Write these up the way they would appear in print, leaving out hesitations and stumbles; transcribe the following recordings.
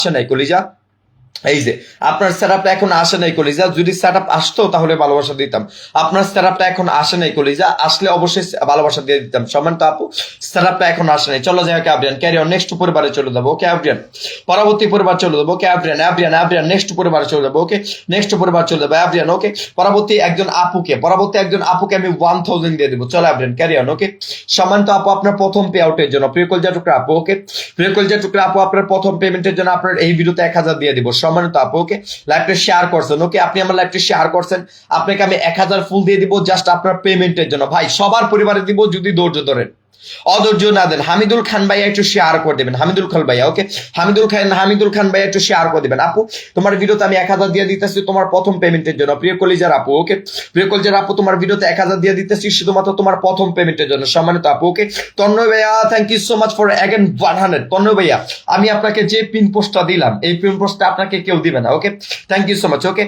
আসে নাই কলিজা, এই যে আপনার সেটআপটা এখন আসে নাই কলিজা, যদি সেটআপ আসতো তাহলে ভালোবাসা দিতাম। আপনার সেটআপটা এখন আসে নাই কলিজা, আসলে অবশ্যই ভালোবাসা দিয়ে দিতাম। সমান তো আপু সেটআপটা এখন আসে নাই। চলো যাই হোক আব্রিয়ান, ক্যারি অন, নেক্সট পরিবারে চলে যাবো। ওকে আব্রিয়ান, পরবর্তী পরিবার চলে যাবো। ওকে আব্রিয়ান, আব্রিয়ান আব্রিয়ান নেক্সট পরিবারে চলে যাবো। ওকে নেক্সট পরিবার চলে যাবো আব্রিয়ান। ওকে পরবর্তী একজন আপুকে আমি 1000 দিয়ে দিব। চলো আব্রিয়ান, ক্যারি অন। ওকে সমান তো আপু আপনার প্রথম পে আউটের জন্য, প্রিয় কলজা টুকরা আপু। ওকে প্রিয় কলজা টুকরা আপু, আপনার প্রথম পেমেন্টের জন্য আপনার এই ভিডিওতে 1000 দিয়ে দিব। সম্মানিত আপু, ওকে লাইভটা শেয়ার করছেন। ওকে আপনি আমার লাইভটা শেয়ার করছেন, আপনাকে আমি 1000 ফুল দিয়ে দিব জাস্ট আপনার পেমেন্টের জন্য। ভাই সবার পরিবারে দিব যদি ধৈর্য ধরেন, অধৈর্য না দেন। হামিদুল খান ভাইয়া একটু শেয়ার করে দেবেন, হামিদুল খান ভাইয়া। ওকে হামিদুল খান ভাইয়া একটু শেয়ার করে দেবেন। আপু তোমার ভিডিওতে আমি 1000 দিয়ে দিতেছি তোমার প্রথম পেমেন্টের জন্য, প্রিয় কলিজার আপু। ওকে প্রিয় কলিজার আপু, তোমার ভিডিওতে 1000 দিয়ে দিতেছি শুধুমাত্র তোমার প্রথম পেমেন্টের জন্য। সম্মানিত আপু, ওকে তন্ময় ভাইয়া thank you so much for again 100। Tanmoy ভাইয়া, আমি আপনাকে যে পিন পোস্টটা দিলাম এই পিন পোস্টটা আপনাকে কেউ দিবে না। Okay thank you so much. Okay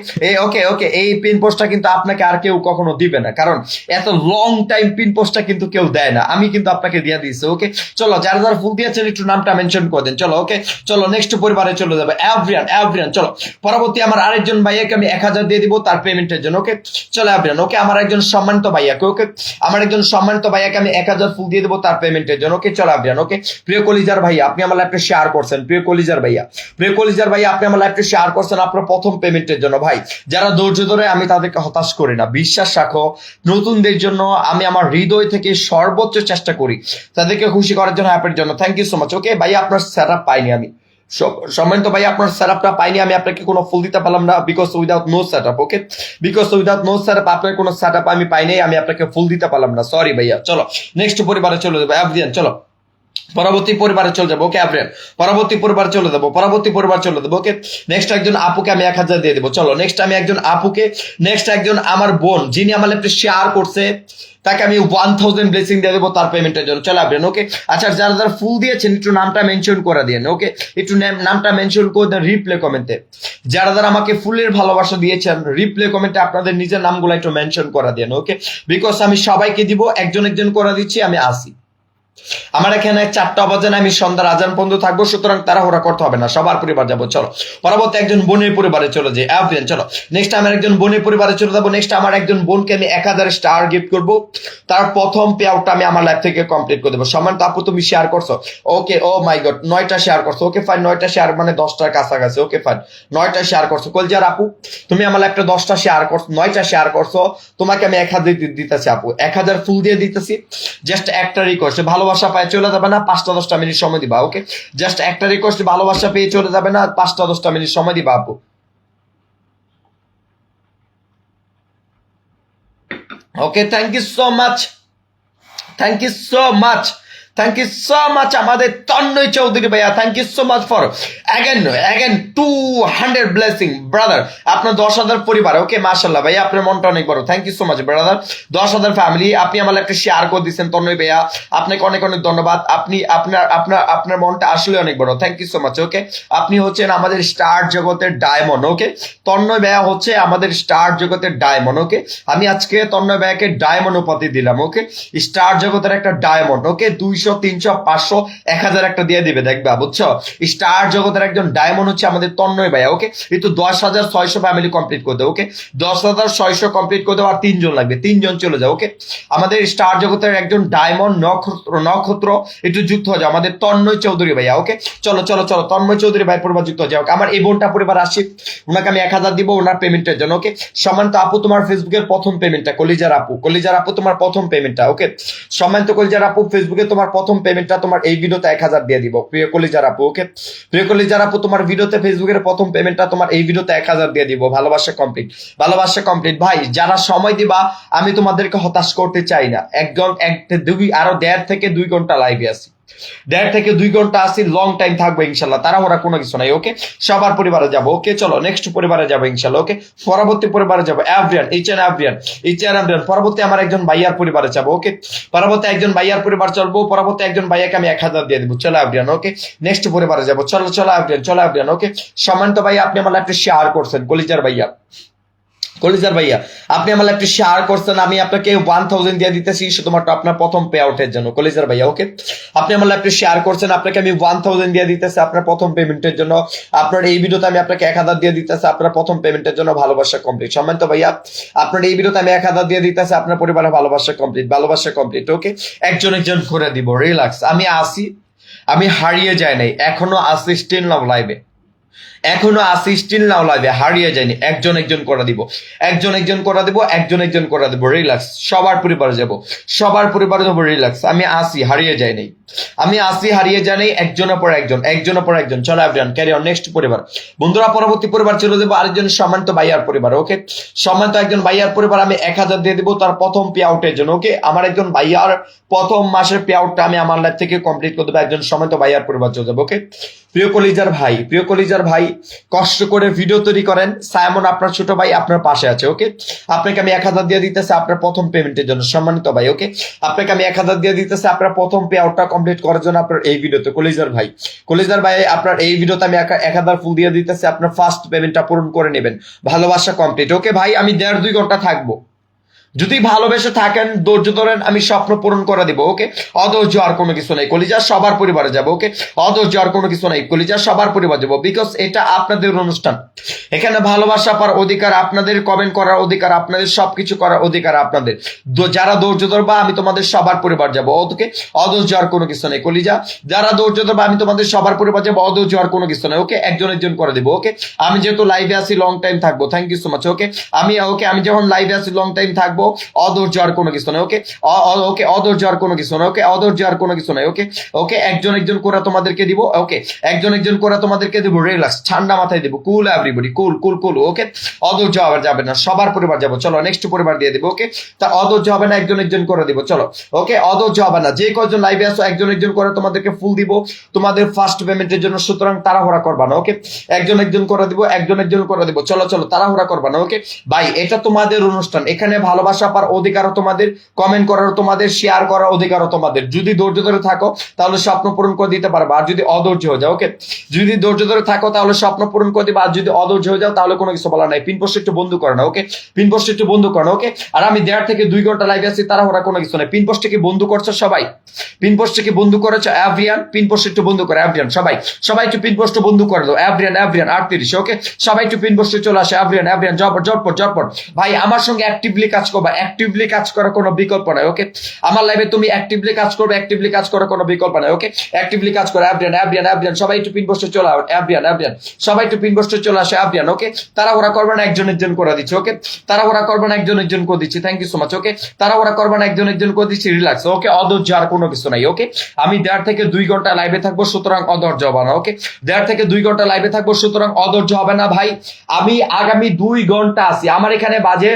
okay এই পিন পোস্টটা কিন্তু আপনাকে আর কেউ কখনো দিবে না, কারণ এত লং টাইম পিন পোস্টটা কিন্তু কেউ দেয় না, আমি কিন্তু আপনাকে দিয়ে দিয়েছি। ওকে চলো যারা যারা ফুল দিয়েছেন একটু নামটা মেনশন করে দেন। চলো ওকে চলো নেক্সট পরিবারে চলে যাবে। আব্রিয়ান চলো পরবর্তী আমার আরেকজন ভাইয়াকে আমি 1000 দিয়ে দিব তার পেমেন্টের জন্য। ওকে চলো আব্রিয়ান। ওকে আমার একজন সম্মানিত ভাইয়াকে, ওকে আমার একজন সম্মানিত ভাইয়াকে আমি 1000 ফুল দিয়ে দেবো তার পেমেন্টের জন্য। ওকে চলো আব্রিয়ান। ওকে প্রিয় কলিজার ভাইয়া, আপনি আমার লাইভটা শেয়ার করছেন। প্রিয় কলিজার ভাইয়া আপনি আমার লাইভটা শেয়ার করছেন আপনার প্রথম পেমেন্টের জন্য। ভাই যারা ধৈর্য ধরে, আমি তাদেরকে হতাশ করি না, বিশ্বাস রাখো। নতুনদের জন্য আমি আমার হৃদয় থেকে সর্বোচ্চ চেষ্টা করি তাদেরকে খুশি করার জন্য, হ্যাপির জন্য। Thank you so much. Okay ভাই আপনার সেটআপ পাইনি আমি, সম্মানিত ভাই আপনার সেটআপটা পাইনি আমি, আপনাকে কোনো ফুল দিতে পারলাম না because without no setup. Okay because without no setup আপনার কোনো সেটআপ আমি পাইনি, আমি আপনাকে ফুল দিতে পারলাম না, সরি ভাইয়া। চলো নেক্সট পরিবারে চলে যাবো আব্রিয়ান। চলো পরবর্তী পরিবারে চলে যাবো। ওকে আব্রিয়ান পরবর্তী পরিবার চলে যাবো। ওকে নেক্সট একজন আপুকে আমি 1000 দিয়ে দেবো। চলো নেক্সট আমি একজন আপুকে, নেক্সট একজন আমার বোন যিনি আমার লাইভটা শেয়ার করছে তাকে আমি 1000 ব্লেসিং দিয়ে দেবো তার পেমেন্টের জন্য। চলে আব্রিয়ান। ওকে আচ্ছা যারা যারা ফুল দিয়েছেন একটু নামটা মেনশন করে দিন। ওকে একটু নামটা মেনশন করে দেন রিপ্লে কমেন্টে। যারা যারা আমাকে ফুলের ভালোবাসা দিয়েছেন রিপ্লে কমেন্টে আপনাদের নিজের নামগুলো একটু মেনশন করে দিন। ওকে বিকজ আমি সবাইকে দিব, একজন একজন করে দিচ্ছি, আমি আসি। আমার এখানে 4টা বাজে না, আমি সন্ধ্যার আজান পর্যন্ত থাকবো, সুতরাং তাড়াহুড়া করতে হবে না, সবার পরিবার যাবো। চলো পরবর্তী একজন বোনের পরিবারে চলে যাই আব্রিয়ান। চলো নেক্সট আমার একজন বোনের পরিবারে চলে যাবো। নেক্সট আমার একজন বোনকে আমি 1000 স্টার গিফট করবো, তার প্রথম পে আউটটা আমি আমার লাইফ থেকে কমপ্লিট করে দেবো। সম্মানিত আপু তুমি শেয়ার করছো। ওকে ও মাই গড 9টা শেয়ার করছো। ওকে ফাইন 9টা শেয়ার মানে 10টার কাছাকাছি। ওকে ফাইন 9টা শেয়ার করছো। কলজার আপু তুমি আমার লাইফটা 10টা শেয়ার করছো, 9টা শেয়ার করছো, তোমাকে আমি 1000 দিতেছি আপু, 1000 ফুল দিয়ে দিতেছি। জাস্ট একটা রিকোয়েস্ট, ভালোবাসা পায় চলে যাবে না, 5টা-10টা মিনিট সময় দিবা। ওকে জাস্ট একটা রিকোয়েস্ট, ভালোবাসা পেয়ে চলে যাবে না, 5টা-10টা মিনিট সময় দিবা আপু। Okay thank you so much, thank you so much, thank you so much আমাদের তন্ময় চৌধুরী ভাইয়া। Thank you so much for again 200 blessing brother, আপনার 10,000 পরিবার। ওকে মাশাআল্লাহ ভাইয়া আপনার মনটা অনেক বড়, thank you so much brother. 10,000 family, আপনি আমার একটা শেয়ার করে দিচ্ছেন তন্ময় ভাইয়া, আপনাকে অনেক অনেক ধন্যবাদ। আপনি আপনার মনটা আসলে অনেক বড়, থ্যাংক ইউ সো মাচ। ওকে আপনি হচ্ছেন আমাদের স্টার জগতের ডায়মন্ড। ওকে তন্ময় ভাইয়া হচ্ছে আমাদের স্টার জগতের ডায়মন্ড। ওকে আমি আজকে তন্ময় ভাইয়াকে ডায়মন্ড উপাধি দিলাম। ওকে স্টার জগতের একটা ডায়মন্ড। ওকে 200, 300, 500, 1000 একটা দিয়ে দিবে দেখবা, বুঝছো? স্টার জগতের একজন ডায়মন্ড হচ্ছে আমাদের তন্ময় ভাইয়া। ওকে কিন্তু 10,600 ফ্যামিলি কমপ্লিট করে দেবো। ওকে 10,600 কমপ্লিট করে দেবো, আর 3 জন লাগবে, 3 জন চলে যাও। ওকে আমাদের স্টার জগতের একজন ডায়মন্ড নক্ষত্র একটু যুক্ত হয়ে যাও, আমাদের তন্ময় চৌধুরী ভাইয়া। ওকে চলো চলো চলো তন্ময় চৌধুরী ভাই পরিবার যুক্ত হয়ে যাও। আমার এই বোনটা পরিবার আসি, ওনাকে আমি 1000 দিব ওনার পেমেন্টের জন্য। ওকে সম্মানিত আপু তোমার ফেসবুকের প্রথম পেমেন্টটা, কলিজার আপু তোমার প্রথম পেমেন্টটা। ওকে সম্মানিত কলিজার আপু ফেসবুকে তোমার প্রথম পেমেন্টটা তোমার এই ভিডিওতে 1000 দিয়ে দিব, প্রিয় কলিজার আপু। ওকে প্রিয় কলিজার আপু তোমার ভিডিওতে ফেসবুকের প্রথম পেমেন্টটা তোমার এই ভিডিওতে 1000 দিয়ে দিব। ভালোবাসা কমপ্লিট ভাই, যারা সময় দিবা আমি তোমাদেরকে হতাশ করতে চাই না। একজন আরো 1.5 থেকে 2 ঘন্টা লাইভে আসি, 1.5 থেকে 2 ঘন্টা আসি, লং টাইম থাকবো ইনশাল্লাহ, তাড়াহুড়া কোনো কিছু নাই। ওকে সবার পরিবারে যাবো। ওকে চলো নেক্সট পরিবারে যাবো ইনশাল্লাহ। ওকে পরবর্তী পরিবারে যাবো আব্রিয়ান, আব্রিয়ান পরবর্তী আমার একজন ভাইয়ার পরিবারে যাবো। ওকে পরবর্তী একজন ভাইয়ার পরিবার চলবো, পরবর্তী একজন ভাইয়াকে আমি 1000 দিয়ে দেবো। চলো আব্রিয়ান। ওকে নেক্সট পরিবারে যাবো। চলো আব্রিয়ান। ওকে সম্মানিত ভাইয়া আপনি আমার লাইভটা শেয়ার করছেন, কলিজার ভাইয়া কলিজার ভাইয়া, আপনি আমার একটু শেয়ার করছেন, আমি আপনাকে 1000 দিয়ে দিতেছি শুধুমাত্র আপনার প্রথম পে আউটের জন্য। কলিজার ভাইয়া ওকে, আপনি আমার একটু শেয়ার করছেন, আপনাকে আমি 1000 দিয়ে দিতেছি আপনার প্রথম পেমেন্টের জন্য। আপনার এই ভিডিওতে আমি আপনাকে 1000 দিয়ে দিতেছি আপনার প্রথম পেমেন্টের জন্য। ভালোবাসা কমপ্লিট। সম্মানিত ভাইয়া, আপনার এই ভিডিওতে আমি 1000 দিয়ে দিতেছি আপনার পরিবারের ভালোবাসা কমপ্লিট। ভালোবাসা কমপ্লিট ওকে, একজন একজন করে দিব। রিল্যাক্স, আমি আসি, আমি হারিয়ে যাই নাই, এখনো আসি স্টিল নাও লাইভে, এখনো আসি স্টিল নাও লাইভে, হারিয়ে যায়নি। একজন একজন করে দিব, একজন একজন করে দিব, একজন একজন করে দিব। রিল্যাক্স, সবার পরিবারে যাব, সবার পরিবারে যাব। রিল্যাক্স, আমি আসি, হারিয়ে যাই নাই, আমি আসি, হারিয়ে যাই নাই। একজনের পর একজন, একজনের পর একজন। চলো এভরিওয়ান, ক্যারি অন। নেক্সট পরিবার বন্ধুরা, পরবর্তী পরিবার চলে যাবো আরেকজন সম্মানিত ভাইয়ার পরিবার। ওকে, সম্মানিত একজন ভাইয়ার পরিবার আমি 1000 দিয়ে দিব তার প্রথম পে আউটের জন্য। ওকে, আমার একজন ভাইয়ার প্রথম মাসের পে আউটটা আমি আমার লাইফ থেকে কমপ্লিট করে দেবো। একজন সম্মানিত ভাইয়ার পরিবার চলে যাবো। ওকে, প্রিয় কলিজার ভাই, প্রিয় কলিজার ভাই, কষ্ট করে ভিডিও তৈরি করেন। সাইমন আপনার ছোট ভাই আপনার পাশে আছে। ওকে, আপনাকে আমি 1000 দিয়ে দিতেছি আপনার প্রথম পেমেন্টের জন্য। সম্মানিত ভাই ওকে, আপনাকে আমি 1000 দিয়ে দিতেছি আপনার প্রথম পে আউটটা কমপ্লিট করার জন্য আপনার এই ভিডিওতে। কলিজার ভাই, কলিজার ভাই, আপনার এই ভিডিওতে আমি 1000 ফুল দিয়ে দিতেছি, আপনার ফার্স্ট পেমেন্টটা পূরণ করে নেবেন। ভালোবাসা কমপ্লিট। ওকে ভাই, আমি 1.5-2 ঘন্টা থাকবো, যদি ভালোবেসে থাকেন, ধৈর্য ধরেন, আমি স্বপ্ন পূরণ করে দিব। ওকে, অধৈর্য আর কোনো কিছু নেই। কলিজা সবার পরিবারে যাবো। ওকে, অধৈর্য আর কোনো কিছু নেই। কলিজা সবার পরিবার যাবো, বিকজ এটা আপনাদের অনুষ্ঠান। এখানে ভালোবাসা পাওয়ার অধিকার আপনাদের, কমেন্ট করার অধিকার আপনাদের, সবকিছু করার অধিকার আপনাদের। যারা ধৈর্য ধরবা আমি তোমাদের সবার পরিবার যাবো। ওকে, অধৈর্য আর কোনো কিছু নেই। কলিজা, যারা ধৈর্য ধরবা আমি তোমাদের সবার পরিবার যাবো। অধৈর্য আর কোনো কিছু নেই। ওকে, একজন একজন করে দেবো। ওকে, আমি যেহেতু লাইভে আছি লং টাইম থাকবো। Thank you so much. Okay, আমি যখন লাইভে আছি লং টাইম থাকবো। অধৈর্য আর কোনো কিছু নাই। ওকে, ওকে, অধৈর্য আর কোনো কিছু নাই। ওকে, অধৈর্য আর কোনো কিছু নাই। ওকে, ওকে, একজন একজন করে তোমাদেরকে দিব। ওকে, একজন একজন করে তোমাদেরকে দিব। রিল্যাক্স, ঠান্ডা মাথায় দিব। কুল এভরিবডি, কুল কুল কুল। ওকে, অধৈর্য আবার যাবে না, সবার পরিবার যাবো। চলো নেক্সট পরিবার দিয়ে দিব। ওকে, তা অধৈর্য হবে না, একজন একজন করে দিব। চলো ওকে, অধৈর্য হবে না, যে কয়জন লাইভে আসো একজন একজন করে তোমাদেরকে ফুল দিব তোমাদের ফার্স্ট পেমেন্টের জন্য। সুতরাং তাড়াহুড়া করবা না। ওকে, একজন একজন করে দিব, একজন একজন করে দিব। চলো চলো, তাড়াহুড়া করবা না। ওকে ভাই, এটা তোমাদের অনুষ্ঠান, এখানে ভালোবাসা পাওয়ার অধিকারও তোমাদের, কমেন্ট করারও তোমাদের, শেয়ার করার অধিকারও তোমাদের। যদি ধৈর্য ধরে থাকো তাহলে স্বপ্ন পূরণ করে দিতে পারবে, আর যদি অধৈর্য হয়ে যাও, ওকে, যদি ধৈর্য ধরে থাকো তাহলে স্বপ্ন পূরণ করে দিবে, আর যদি অধৈর্য হয়ে যাও তাহলে কোনো কিছু বলার নাই। পিন পোস্ট একটু বন্ধু করে না। ওকে, পিন পোস্ট একটু বন্ধু করে না। ওকে, আর আমি 1.5-2 ঘন্টা লাইভে আছি, তারা ওরা কোনো কিছু নাই। পিন পোস্টে কি বন্ধু করছো সবাই? পিন পোস্টে কি বন্ধু করেছো? এভরিয়ান পিন পোস্ট একটু বন্ধু করে। এভরিয়ান সবাই, সবাই একটু পিন পোস্ট বন্ধু করে দাও। এভরিয়ান 38। ওকে, সবাই একটু পিন পোস্টে চলে আসে। এভরিয়ান জটপট ভাই, আমার সঙ্গে অ্যাক্টিভলি কাজ করবা। অ্যাক্টিভলি কাজ করার কোনো বিকল্প নাই। ওকে, আমার লাইভে তুমি অ্যাক্টিভলি কাজ করবে, অ্যাক্টিভলি কাজ করার কোনো বিকল্প নাই। ওকে, অ্যাক্টিভলি কাজ করো। এভরিয়ান সবাই একটু পিন পোস্টে চলে আসো। এভরিয়ান সবাই একটু পিন পোস্টে চলে আসে। এভরিয়ান ওকে, তাড়াহুড়া করবে না, একজন একজন করে দিচ্ছি। ওকে, তাড়াহুড়া করবে না, একজন একজন করে দিচ্ছি। Thank you so much. Okay, তাড়াহুড়া করবে না, একজন একজন করে দিচ্ছি। রিল্যাক্স। ওকে, অধৈর্য আর কোনো কিছু নাই। ওকে, আমি 1.5-2 ঘন্টা লাইভে থাকবো, সুতরাং অধৈর্য হবে না। ওকে, 1.5-2 ঘন্টা লাইভে থাকবো, সুতরাং অধৈর্য হবে না ভাই। আমি আগামী 2 ঘন্টা আছি, আমার এখানে বাজে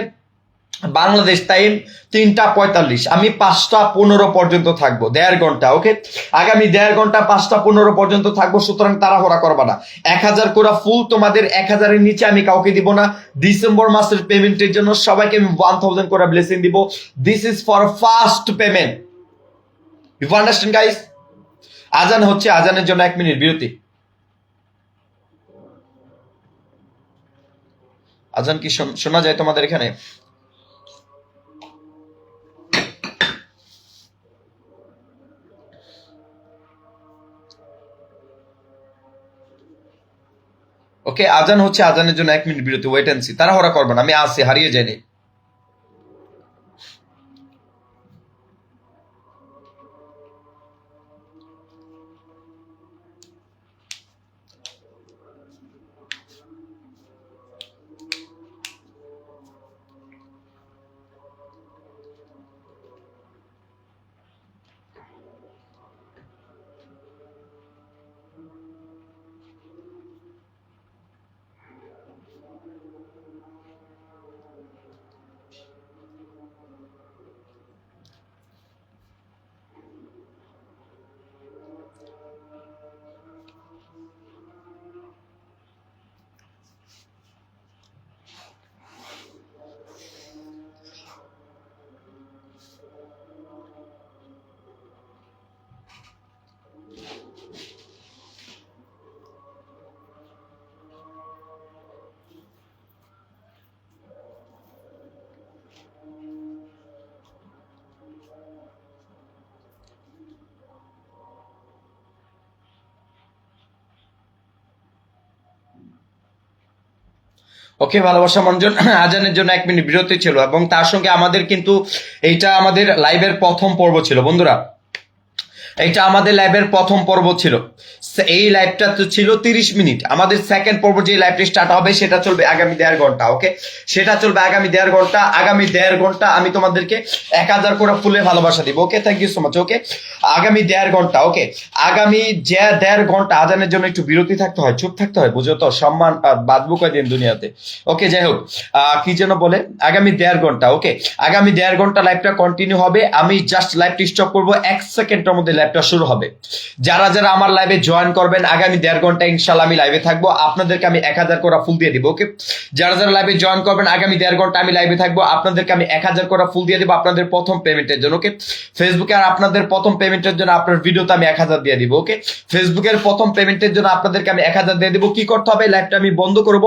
বাংলাদেশ টাইম 3টা 45, আমি 5টা 15 পর্যন্ত থাকবো, 1.5 ঘন্টা। ওকে, আগামী 1.5 ঘন্টা 5টা 15 পর্যন্ত থাকবো, সুতরাং তাড়াহুড়া করবা না। 1000 করে ফুল তোমাদের, 1000-এর নিচে আমি কাউকে দিব না। ডিসেম্বর মাসের পেমেন্টের জন্য সবাইকে আমি 1000 করে ব্লেসিং দিব। This is for first payment. You understand guys? আজান হচ্ছে, আজানের জন্য 1 মিনিট বিরতি। আজান কি শোনা যায় তোমাদের এখানে? ওকে, আজান হচ্ছে, আজানের জন্য 1 মিনিট বিরতি। ওয়েট এন্ড সি, তাড়াহুড়া করবে না, আমি আসি, হারিয়ে যাইনি। ওকে ভালোবাসা মঞ্জন, আজানের জন্য 1 মিনিট বিরতি ছিল এবং তার সঙ্গে আমাদের কিন্তু এইটা আমাদের লাইভের প্রথম পর্ব ছিল বন্ধুরা, এটা আমাদের লাইভের প্রথম পর্ব ছিল। এই লাইভটা তো ছিল 30 মিনিট। আমাদের সেকেন্ড পর্ব যে লাইভটা স্টার্ট হবে সেটা চলবে আগামী 1.5 ঘন্টা। ওকে, সেটা চলবে আগামী 1.5 ঘন্টা। আগামী 1.5 ঘন্টা আমি তোমাদেরকে 1000 করে ফুলে ভালোবাসা দিব। ওকে, থ্যাংক ইউ সো মাচ। ওকে, আগামী 1.5 ঘন্টা। ওকে, আগামী 1.5 ঘন্টা আজানের জন্য একটু বিরতি থাকতে হয়, চুপ থাকতে হয়, বুঝো তো, সম্মান বাঁধবো কয়দিন দুনিয়াতে। ওকে, যাই হোক, কি যেন বলে, আগামী 1.5 ঘন্টা। ওকে, আগামী 1.5 ঘন্টা লাইভটা কন্টিনিউ হবে। আমি জাস্ট লাইভটা স্টপ করবো, 1 সেকেন্ডের মধ্যে লাইভটা শুরু হবে। যারা যারা আমার লাইভে জয়েন করবেন আগামী 1.5 ঘন্টা ইনশাল্লাহ আমি লাইভে থাকবো, আপনাদেরকে আমি 1000 করে ফুল দিয়ে দিব। ওকে, যারা যারা লাইভে জয়েন করবেন আগামী 1.5 ঘন্টা আমি লাইভে থাকবো, আপনাদেরকে আমি 1000 করে ফুল দিয়ে দিব আপনাদের প্রথম পেমেন্টের জন্য। ওকে, ফেসবুকে আর আপনাদের প্রথম পেমেন্টের জন্য আপনার ভিডিওতে আমি 1000 দিয়ে দিব। ওকে, ফেসবুকের প্রথম পেমেন্টের জন্য আপনাদেরকে আমি 1000 দিয়ে দিব। কি করতে হবে, লাইভটা আমি বন্ধ করব,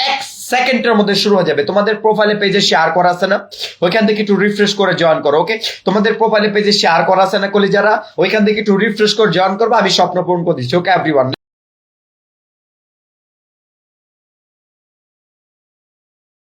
1 সেকেন্ডের মধ্যে শুরু হয়ে যাবে। তোমাদের প্রোফাইলে পেজে শেয়ার করা আছে না, ওইখান থেকে একটু রিফ্রেশ করে জয়েন করো। ওকে, তোমাদের প্রোফাইলে পেজে শেয়ার করা আছে না কলি যারা, ওইখান থেকে একটু রিফ্রেশ করে জয়েন করবো, আমি স্বপ্ন পূরণ করে দিচ্ছি। ওকে এভরিওয়ান।